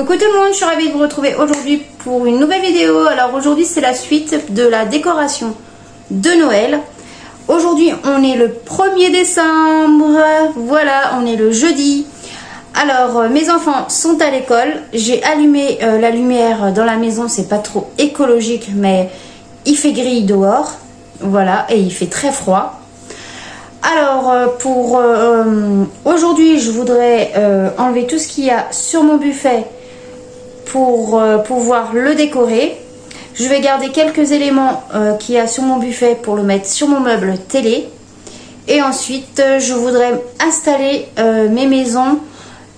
Coucou tout le monde, je suis ravie de vous retrouver aujourd'hui pour une nouvelle vidéo. Alors aujourd'hui c'est la suite de la décoration de Noël. Aujourd'hui on est le 1er décembre, voilà, on est le jeudi. Alors mes enfants sont à l'école, j'ai allumé la lumière dans la maison, c'est pas trop écologique mais il fait gris dehors, voilà, et il fait très froid. Alors pour aujourd'hui je voudrais enlever tout ce qu'il y a sur mon buffet pour pouvoir le décorer. Je vais garder quelques éléments qu'il y a sur mon buffet pour le mettre sur mon meuble télé. Et ensuite je voudrais installer mes maisons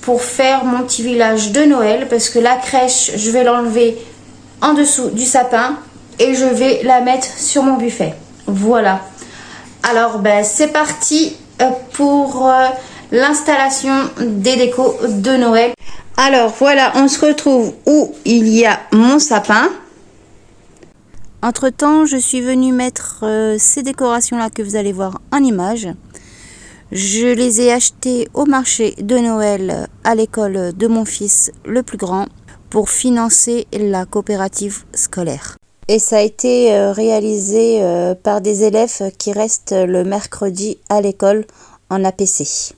pour faire mon petit village de Noël, parce que la crèche je vais l'enlever en dessous du sapin et je vais la mettre sur mon buffet. Voilà. Alors ben, c'est parti pour l'installation des décos de Noël. Alors voilà, on se retrouve où il y a mon sapin. Entre temps, je suis venue mettre ces décorations là que vous allez voir en image. Je les ai achetées au marché de Noël à l'école de mon fils le plus grand pour financer la coopérative scolaire. Et ça a été réalisé par des élèves qui restent le mercredi à l'école en APC.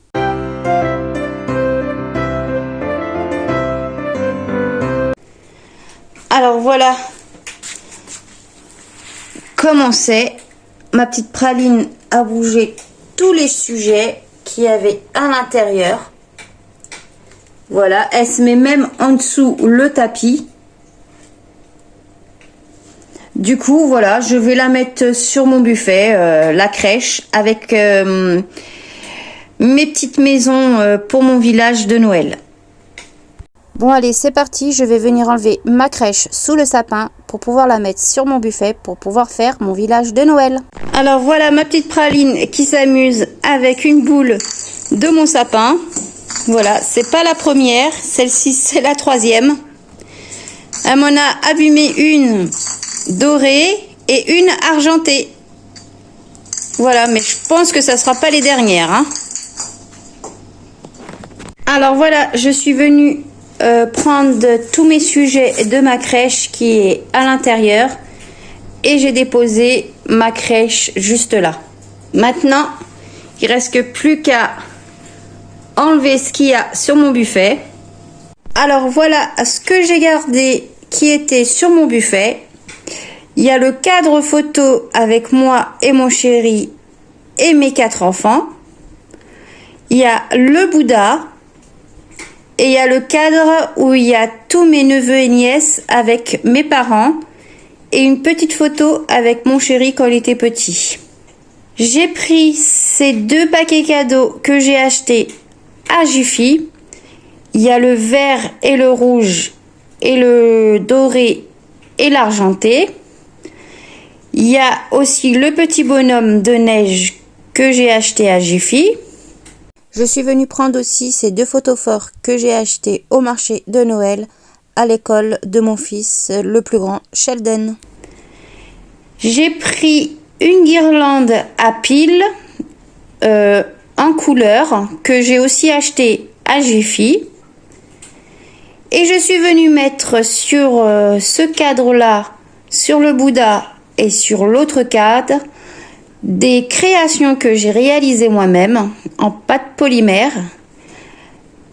Alors voilà comment c'est. Ma petite praline a bougé tous les sujets qu'il y avait à l'intérieur. Voilà, elle se met même en dessous le tapis. Du coup, voilà, je vais la mettre sur mon buffet, la crèche, avec mes petites maisons pour mon village de Noël. Bon, allez, c'est parti. Je vais venir enlever ma crèche sous le sapin pour pouvoir la mettre sur mon buffet pour pouvoir faire mon village de Noël. Alors, voilà ma petite praline qui s'amuse avec une boule de mon sapin. Voilà, c'est pas la première. Celle-ci, c'est la troisième. Elle m'en a abîmé une dorée et une argentée. Voilà, mais je pense que ça sera pas les dernières, hein. Alors voilà, je suis venue prendre tous mes sujets de ma crèche qui est à l'intérieur et j'ai déposé ma crèche juste là. Maintenant, il reste plus qu'à enlever ce qu'il y a sur mon buffet. Alors voilà ce que j'ai gardé qui était sur mon buffet. Il y a le cadre photo avec moi et mon chéri et mes 4 enfants. Il y a le Bouddha. Et il y a le cadre où il y a tous mes neveux et nièces avec mes parents. Et une petite photo avec mon chéri quand il était petit. J'ai pris ces 2 paquets cadeaux que j'ai achetés à Jiffy. Il y a le vert et le rouge et le doré et l'argenté. Il y a aussi le petit bonhomme de neige que j'ai acheté à Jiffy. Je suis venue prendre aussi ces 2 photos forts que j'ai achetés au marché de Noël à l'école de mon fils le plus grand, Sheldon. J'ai pris une guirlande à piles en couleur que j'ai aussi acheté à Jiffy. Et je suis venue mettre sur ce cadre-là, sur le Bouddha et sur l'autre cadre, des créations que j'ai réalisées moi-même en pâte polymère.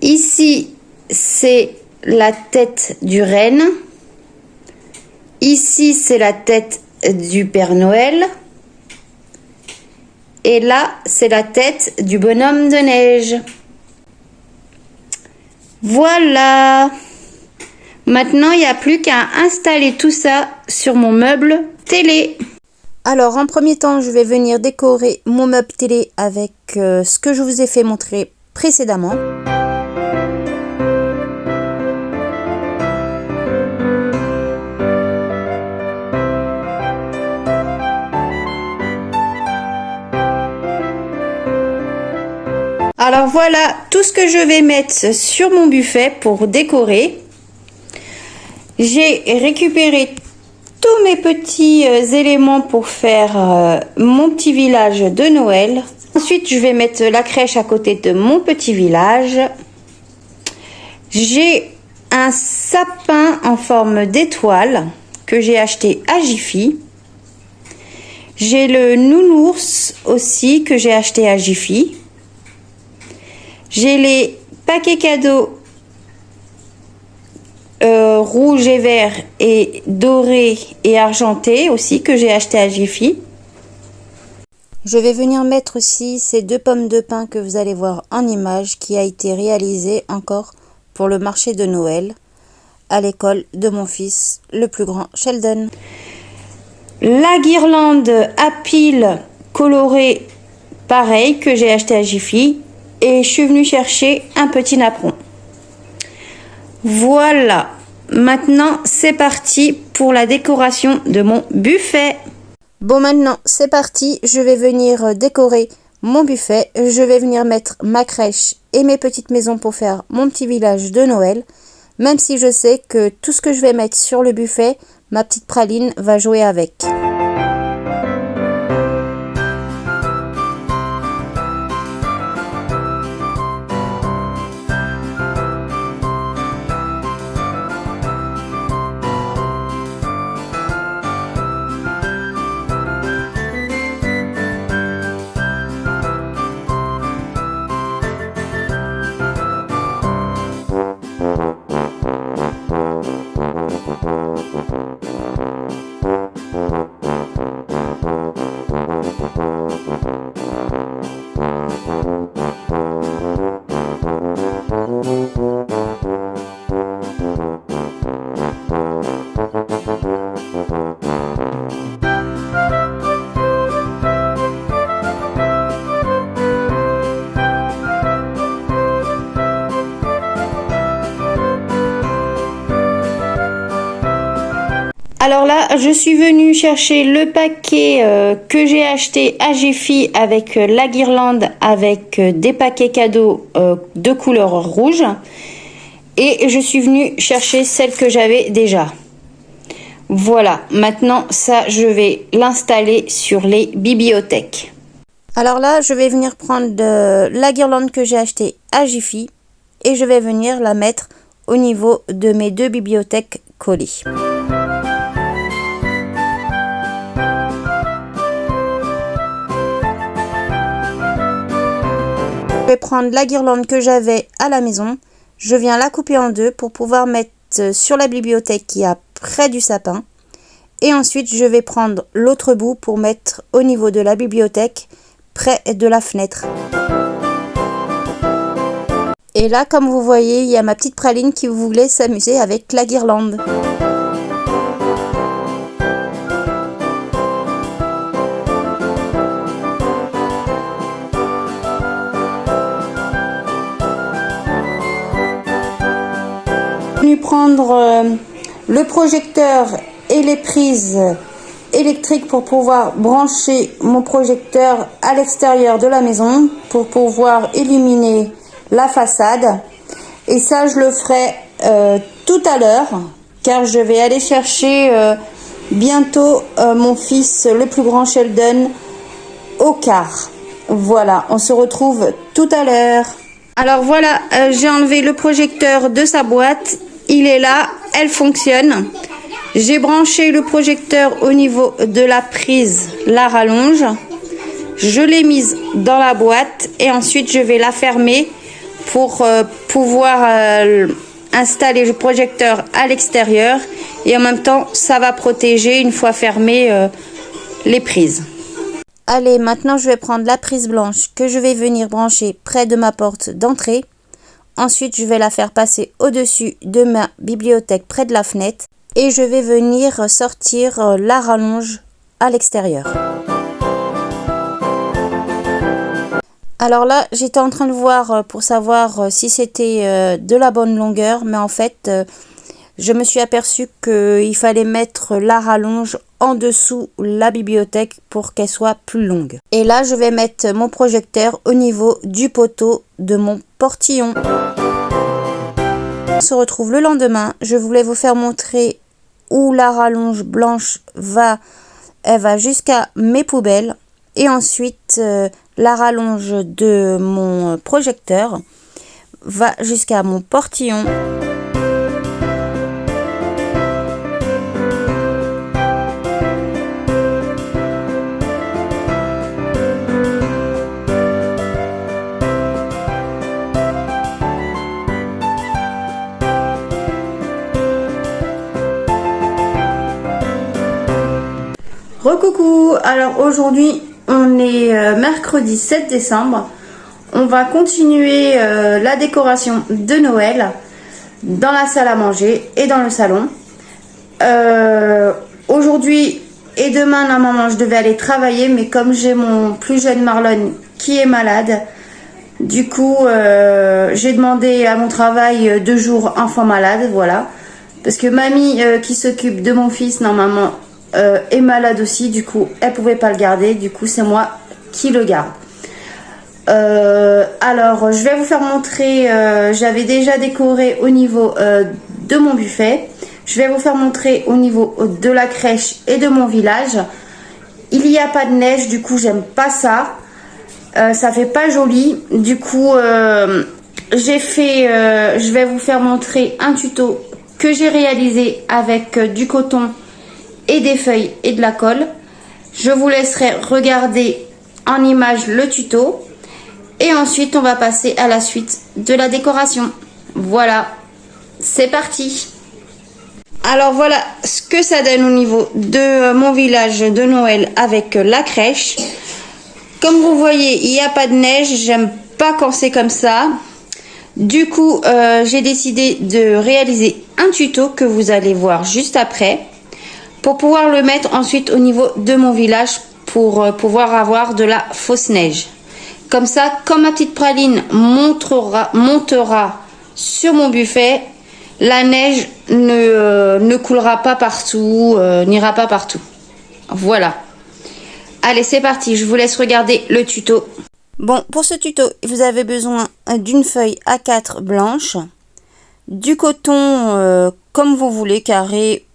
Ici, c'est la tête du renne. Ici, c'est la tête du Père Noël. Et là, c'est la tête du bonhomme de neige. Voilà. Maintenant, il n'y a plus qu'à installer tout ça sur mon meuble télé. Alors, en premier temps, je vais venir décorer mon meuble télé avec ce que je vous ai fait montrer précédemment. Alors voilà tout ce que je vais mettre sur mon buffet pour décorer. J'ai récupéré tous mes petits éléments pour faire mon petit village de Noël. Ensuite, je vais mettre la crèche à côté de mon petit village. J'ai un sapin en forme d'étoile que j'ai acheté à Jiffy. J'ai le nounours aussi que j'ai acheté à Jiffy. J'ai les paquets cadeaux rouge et vert et doré et argenté aussi que j'ai acheté à Jiffy. Je vais venir mettre aussi ces 2 pommes de pin que vous allez voir en image qui a été réalisée encore pour le marché de Noël à l'école de mon fils le plus grand Sheldon. La guirlande à piles colorée pareil que j'ai acheté à Jiffy et je suis venue chercher un petit napperon. Voilà, maintenant c'est parti pour la décoration de mon buffet. Bon, maintenant c'est parti, je vais venir décorer mon buffet. Je vais venir mettre ma crèche et mes petites maisons pour faire mon petit village de Noël. Même si je sais que tout ce que je vais mettre sur le buffet, ma petite praline va jouer avec. Alors là, je suis venue chercher le paquet que j'ai acheté à Jiffy avec la guirlande, avec des paquets cadeaux de couleur rouge. Et je suis venue chercher celle que j'avais déjà. Voilà, maintenant ça, je vais l'installer sur les bibliothèques. Alors là, je vais venir prendre la guirlande que j'ai achetée à Jiffy et je vais venir la mettre au niveau de mes 2 bibliothèques collées. Je vais prendre la guirlande que j'avais à la maison, je viens la couper en 2 pour pouvoir mettre sur la bibliothèque qui est près du sapin. Et ensuite, je vais prendre l'autre bout pour mettre au niveau de la bibliothèque, près de la fenêtre. Et là, comme vous voyez, il y a ma petite praline qui voulait s'amuser avec la guirlande. Prendre le projecteur et les prises électriques pour pouvoir brancher mon projecteur à l'extérieur de la maison pour pouvoir illuminer la façade. Et ça, je le ferai tout à l'heure car je vais aller chercher bientôt mon fils le plus grand Sheldon au car. Voilà, on se retrouve tout à l'heure. Alors voilà, j'ai enlevé le projecteur de sa boîte. Il est là, elle fonctionne. J'ai branché le projecteur au niveau de la prise, la rallonge. Je l'ai mise dans la boîte et ensuite je vais la fermer pour pouvoir installer le projecteur à l'extérieur. Et en même temps, ça va protéger une fois fermé les prises. Allez, maintenant je vais prendre la prise blanche que je vais venir brancher près de ma porte d'entrée. Ensuite, je vais la faire passer au-dessus de ma bibliothèque près de la fenêtre et je vais venir sortir la rallonge à l'extérieur. Alors là, j'étais en train de voir pour savoir si c'était de la bonne longueur, mais en fait, je me suis aperçue qu'il fallait mettre la rallonge en dessous la bibliothèque pour qu'elle soit plus longue. Et là, je vais mettre mon projecteur au niveau du poteau de mon portillon. On se retrouve le lendemain. Je voulais vous faire montrer où la rallonge blanche va. Elle va jusqu'à mes poubelles. Et ensuite, la rallonge de mon projecteur va jusqu'à mon portillon. Recoucou, alors aujourd'hui on est mercredi 7 décembre. On va continuer la décoration de Noël dans la salle à manger et dans le salon. Aujourd'hui et demain normalement je devais aller travailler, mais comme j'ai mon plus jeune Marlon qui est malade, du coup j'ai demandé à mon travail 2 jours enfant malade, voilà. Parce que mamie qui s'occupe de mon fils normalement est malade aussi, du coup elle pouvait pas le garder, du coup c'est moi qui le garde. Alors je vais vous faire montrer, j'avais déjà décoré au niveau de mon buffet. Je vais vous faire montrer au niveau de la crèche et de mon village. Il n'y a pas de neige, du coup j'aime pas ça. Ça fait pas joli. Du coup je vais vous faire montrer un tuto que j'ai réalisé avec du coton et des feuilles et de la colle. Je vous laisserai regarder en image le tuto. Et ensuite, on va passer à la suite de la décoration. Voilà, c'est parti. Alors voilà ce que ça donne au niveau de mon village de Noël avec la crèche. Comme vous voyez, il n'y a pas de neige. J'aime pas quand c'est comme ça. Du coup, j'ai décidé de réaliser un tuto que vous allez voir juste après, pour pouvoir le mettre ensuite au niveau de mon village pour pouvoir avoir de la fausse neige. Comme ça, quand ma petite praline montera sur mon buffet, la neige ne coulera pas partout, n'ira pas partout. Voilà. Allez, c'est parti, je vous laisse regarder le tuto. Bon, pour ce tuto, vous avez besoin d'une feuille A4 blanche, du coton comme vous voulez, carré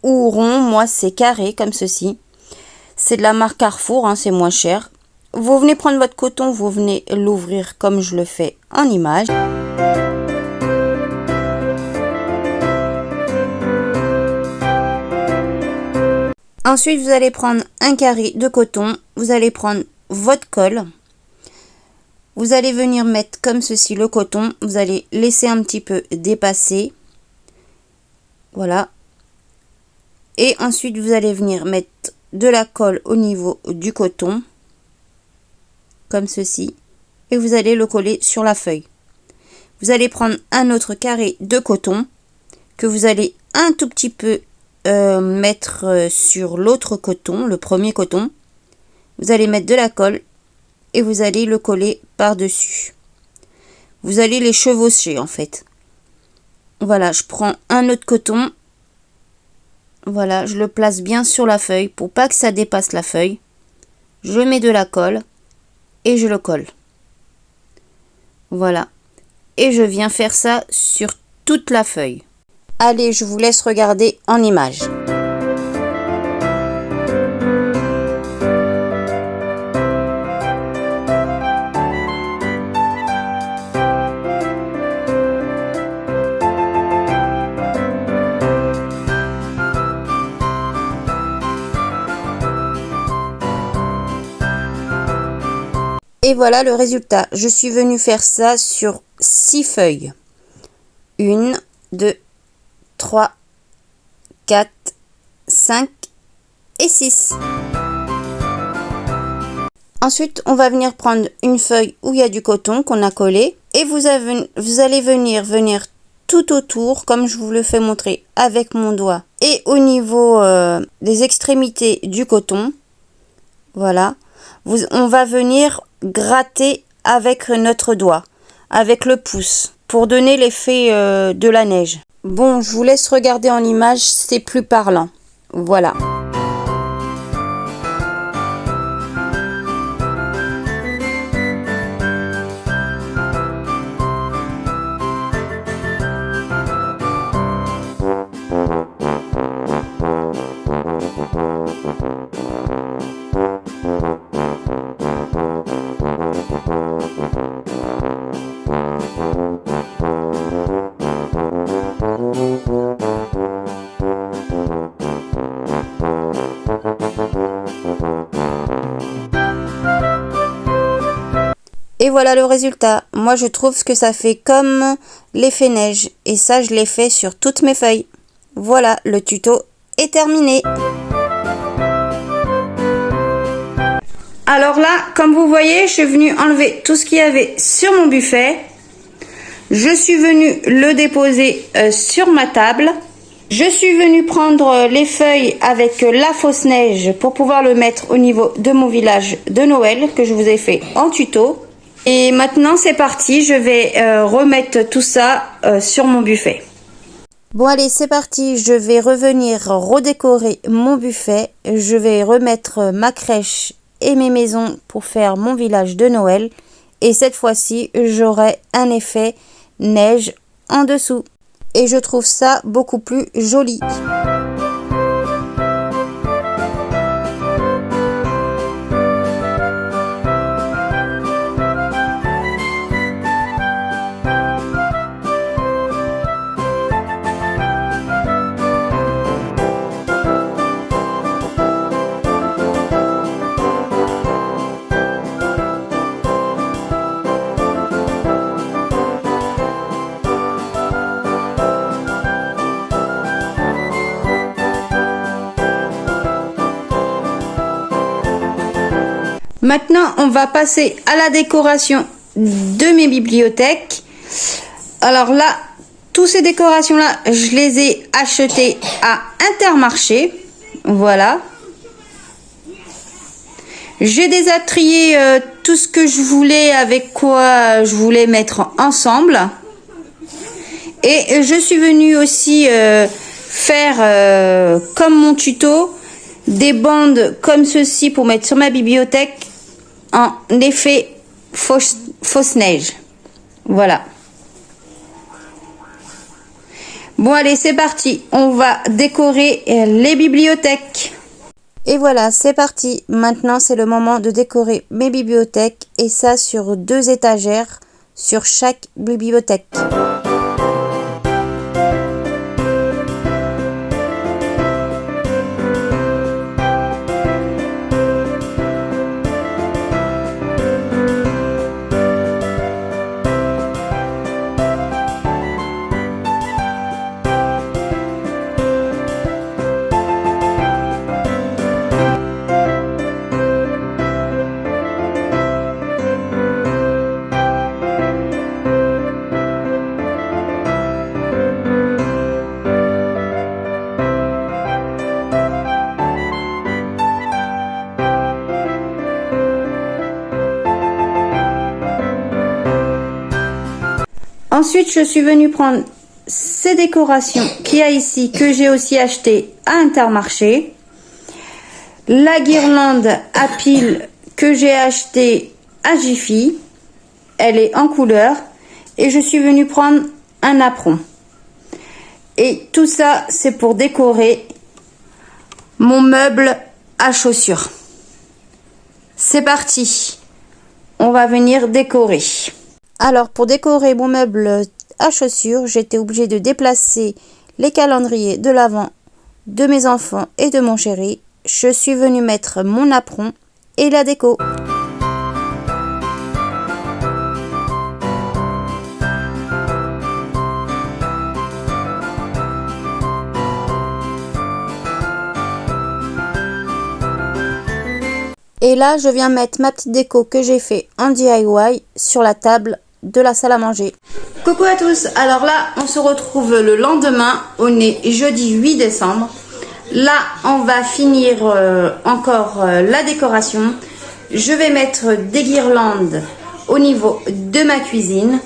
ou rond. Moi, c'est carré comme ceci. C'est de la marque Carrefour, hein, c'est moins cher. Vous venez prendre votre coton, vous venez l'ouvrir comme je le fais en image. Ensuite, vous allez prendre un carré de coton, vous allez prendre votre colle. Vous allez venir mettre comme ceci le coton, vous allez laisser un petit peu dépasser. Voilà. Et ensuite, vous allez venir mettre de la colle au niveau du coton. Comme ceci, et vous allez le coller sur la feuille. Vous allez prendre un autre carré de coton que vous allez un tout petit peu mettre sur l'autre coton, le premier coton. Vous allez mettre de la colle et vous allez le coller par-dessus. Vous allez les chevaucher en fait. Voilà, je prends un autre coton. Voilà, je le place bien sur la feuille pour pas que ça dépasse la feuille. Je mets de la colle et je le colle. Voilà. Et je viens faire ça sur toute la feuille. Allez, je vous laisse regarder en image. Et voilà le résultat. Je suis venue faire ça sur 6 feuilles. 1, 2, 3, 4, 5 et 6. Ensuite, on va venir prendre une feuille où il y a du coton qu'on a collé. Et vous allez venir tout autour, comme je vous le fais montrer avec mon doigt. Et au niveau des extrémités du coton, voilà, on va venir gratter avec notre doigt, avec le pouce, pour donner l'effet de la neige. Bon, je vous laisse regarder en image, c'est plus parlant. Voilà. Et voilà le résultat. Moi, je trouve que ça fait comme l'effet neige. Et ça, je l'ai fait sur toutes mes feuilles. Voilà, le tuto est terminé. Alors là, comme vous voyez, je suis venue enlever tout ce qu'il y avait sur mon buffet. Je suis venue le déposer sur ma table. Je suis venue prendre les feuilles avec la fausse neige pour pouvoir le mettre au niveau de mon village de Noël que je vous ai fait en tuto. Et maintenant c'est parti, je vais remettre tout ça sur mon buffet. Bon allez, c'est parti, je vais revenir redécorer mon buffet. Je vais remettre ma crèche et mes maisons pour faire mon village de Noël. Et cette fois-ci, j'aurai un effet neige en dessous. Et je trouve ça beaucoup plus joli. Maintenant, on va passer à la décoration de mes bibliothèques. Alors là, toutes ces décorations-là, je les ai achetées à Intermarché. Voilà. J'ai déjà trié tout ce que je voulais, avec quoi je voulais mettre ensemble. Et je suis venue aussi faire, comme mon tuto, des bandes comme ceci pour mettre sur ma bibliothèque en effet fausse neige. Voilà. Bon allez, c'est parti. On va décorer les bibliothèques. Et voilà, c'est parti. Maintenant, c'est le moment de décorer mes bibliothèques. Et ça sur 2 étagères sur chaque bibliothèque. Ensuite, je suis venue prendre ces décorations qu'il y a ici, que j'ai aussi acheté à Intermarché. La guirlande à piles que j'ai acheté à Jiffy. Elle est en couleur. Et je suis venue prendre un apron. Et tout ça, c'est pour décorer mon meuble à chaussures. C'est parti. On va venir décorer. Alors, pour décorer mon meuble à chaussures, j'étais obligée de déplacer les calendriers de l'Avent de mes enfants et de mon chéri. Je suis venue mettre mon apron et la déco. Et là, je viens mettre ma petite déco que j'ai fait en DIY sur la table de la salle à manger. Coucou à tous, alors là on se retrouve le lendemain, on est jeudi 8 décembre. Là on va finir encore la décoration. Je vais mettre des guirlandes au niveau de ma cuisine.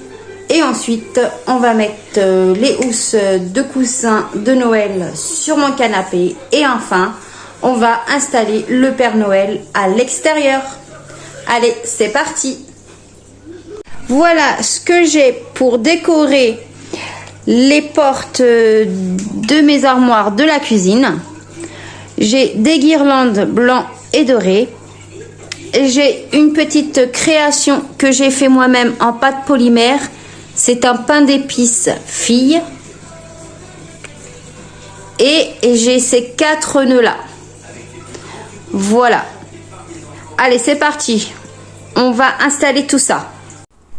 Et ensuite on va mettre les housses de coussins de Noël sur mon canapé. Et enfin on va installer le Père Noël à l'extérieur. Allez, c'est parti! Voilà ce que j'ai pour décorer les portes de mes armoires de la cuisine. J'ai des guirlandes blancs et dorés. J'ai une petite création que j'ai fait moi-même en pâte polymère. C'est un pain d'épices fille. Et j'ai ces 4 nœuds là. Voilà. Allez, c'est parti. On va installer tout ça.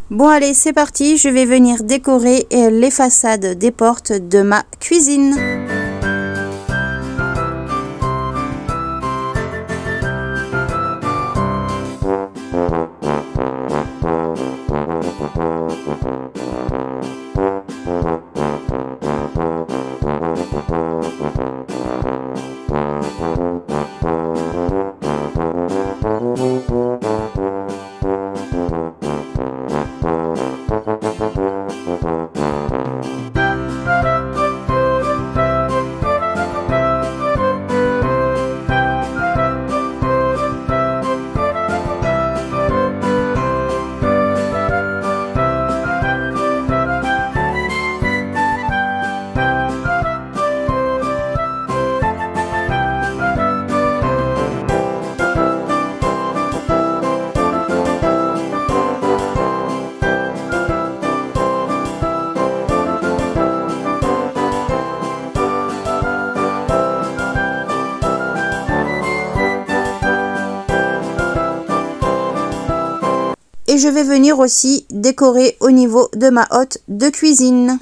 Bon allez, c'est parti, je vais venir décorer les façades des portes de ma cuisine. Et je vais venir aussi décorer au niveau de ma hotte de cuisine.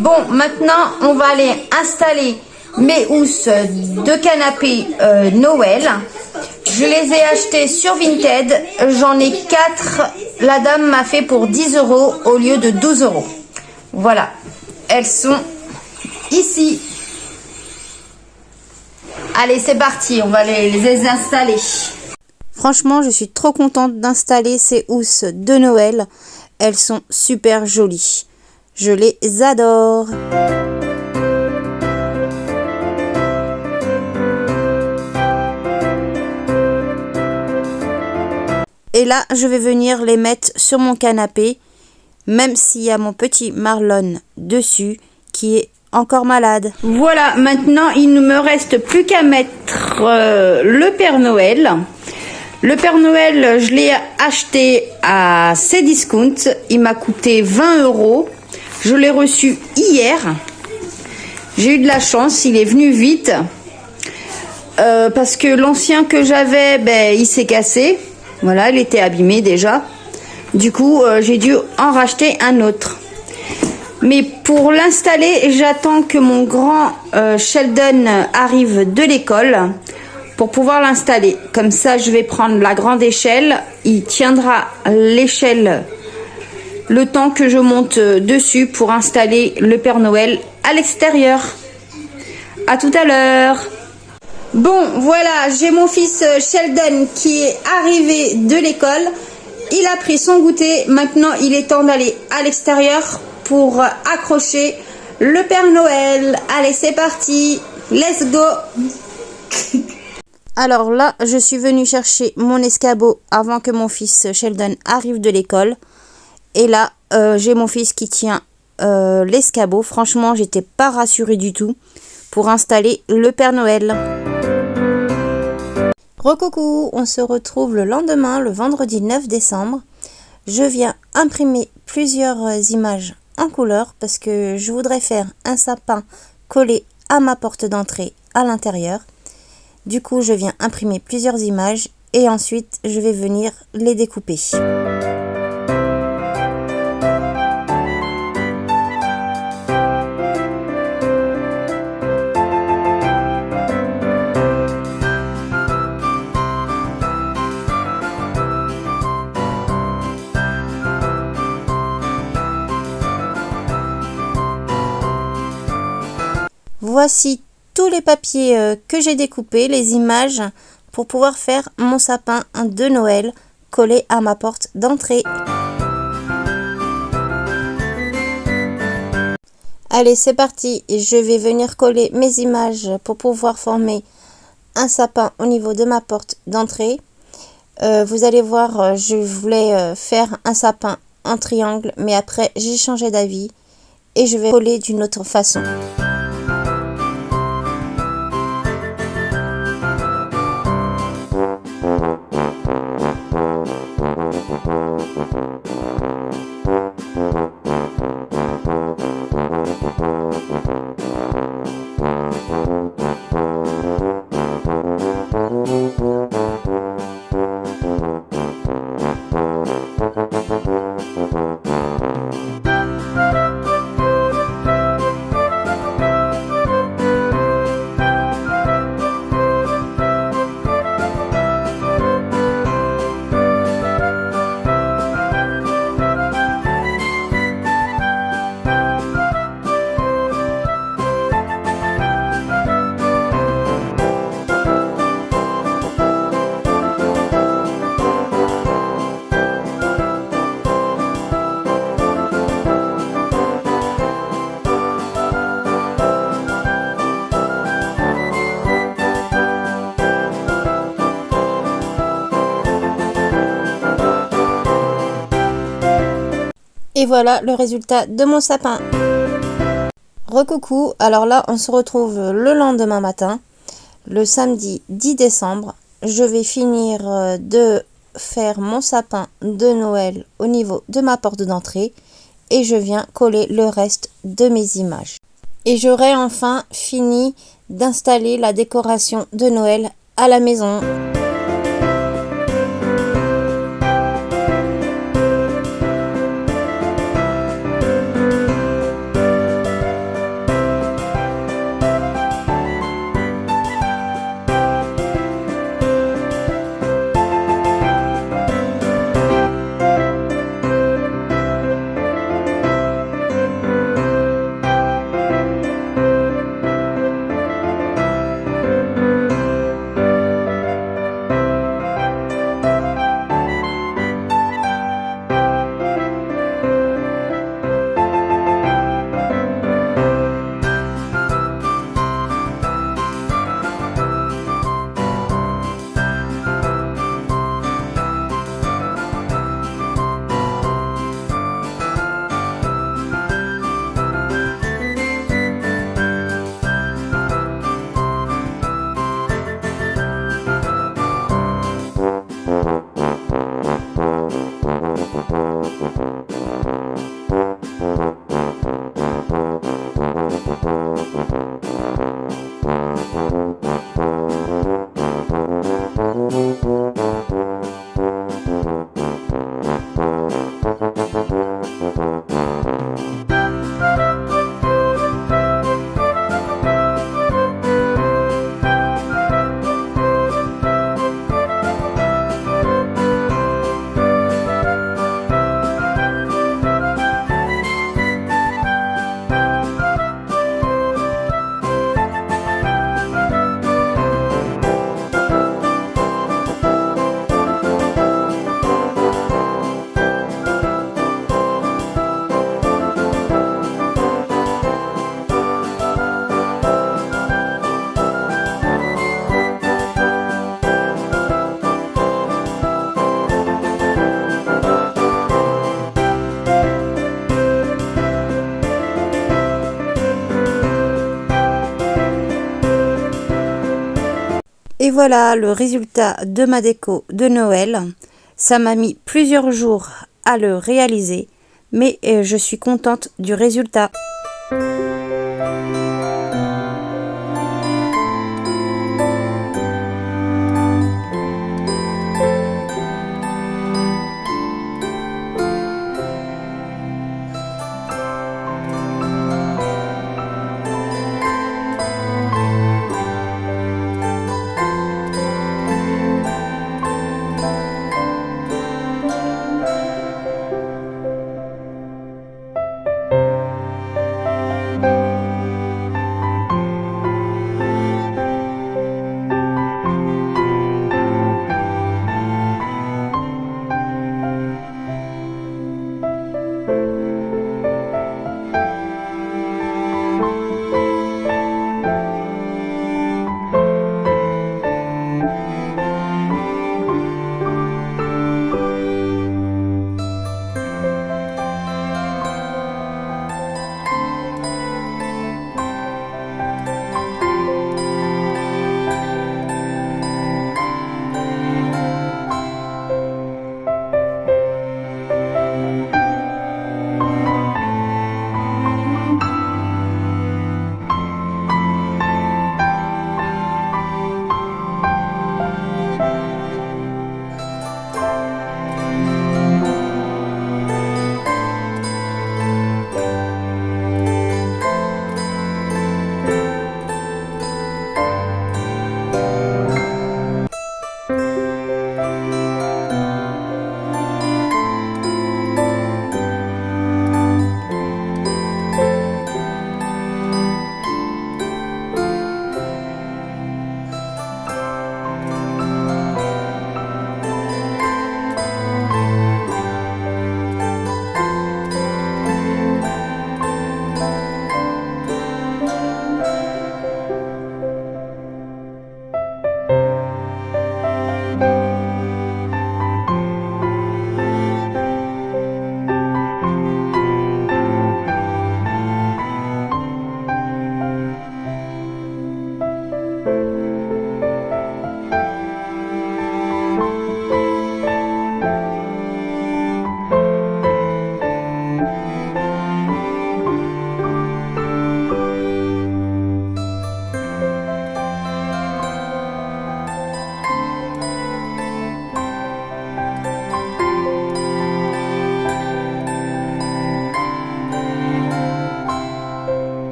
Bon, maintenant, on va aller installer mes housses de canapé Noël. Je les ai achetées sur Vinted. J'en ai 4. La dame m'a fait pour 10 € au lieu de 12 €. Voilà. Elles sont ici. Allez, c'est parti. On va les installer. Franchement, je suis trop contente d'installer ces housses de Noël. Elles sont super jolies. Je les adore. Et là, je vais venir les mettre sur mon canapé, même s'il y a mon petit Marlon dessus qui est encore malade. Voilà, maintenant, il ne me reste plus qu'à mettre le Père Noël. Le Père Noël, je l'ai acheté à Cdiscount. Il m'a coûté 20 €. Je l'ai reçu hier. J'ai eu de la chance, il est venu vite. Parce que l'ancien que j'avais, il s'est cassé. Voilà, il était abîmé déjà. Du coup, j'ai dû en racheter un autre. Mais pour l'installer, j'attends que mon grand Sheldon arrive de l'école pour pouvoir l'installer. Comme ça, je vais prendre la grande échelle. Il tiendra l'échelle le temps que je monte dessus pour installer le Père Noël à l'extérieur. À tout à l'heure. Bon, voilà, j'ai mon fils Sheldon qui est arrivé de l'école. Il a pris son goûter. Maintenant, il est temps d'aller à l'extérieur pour accrocher le Père Noël. Allez, c'est parti. Let's go. Alors là, je suis venue chercher mon escabeau avant que mon fils Sheldon arrive de l'école. Et là, j'ai mon fils qui tient l'escabeau. Franchement, j'étais pas rassurée du tout pour installer le Père Noël. Recoucou, on se retrouve le lendemain, le vendredi 9 décembre. Je viens imprimer plusieurs images en couleur parce que je voudrais faire un sapin collé à ma porte d'entrée à l'intérieur. Du coup, je viens imprimer plusieurs images et ensuite, je vais venir les découper. Voici tous les papiers que j'ai découpés, les images, pour pouvoir faire mon sapin de Noël collé à ma porte d'entrée. Allez, c'est parti. Je vais venir coller mes images pour pouvoir former un sapin au niveau de ma porte d'entrée. Vous allez voir, je voulais faire un sapin en triangle, mais après j'ai changé d'avis et je vais coller d'une autre façon. Et voilà le résultat de mon sapin. Recoucou, alors là on se retrouve le lendemain matin, le samedi 10 décembre. Je vais finir de faire mon sapin de Noël au niveau de ma porte d'entrée et je viens coller le reste de mes images. Et j'aurai enfin fini d'installer la décoration de Noël à la maison. Et voilà le résultat de ma déco de Noël. Ça m'a mis plusieurs jours à le réaliser, mais je suis contente du résultat.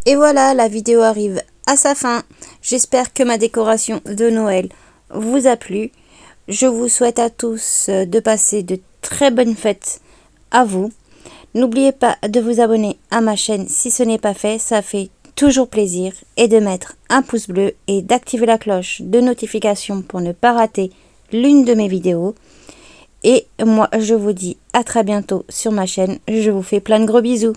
Et voilà, la vidéo arrive à sa fin. J'espère que ma décoration de Noël vous a plu. Je vous souhaite à tous de passer de très bonnes fêtes à vous. N'oubliez pas de vous abonner à ma chaîne si ce n'est pas fait, ça fait toujours plaisir. Et de mettre un pouce bleu et d'activer la cloche de notification pour ne pas rater l'une de mes vidéos. Et moi, je vous dis à très bientôt sur ma chaîne. Je vous fais plein de gros bisous.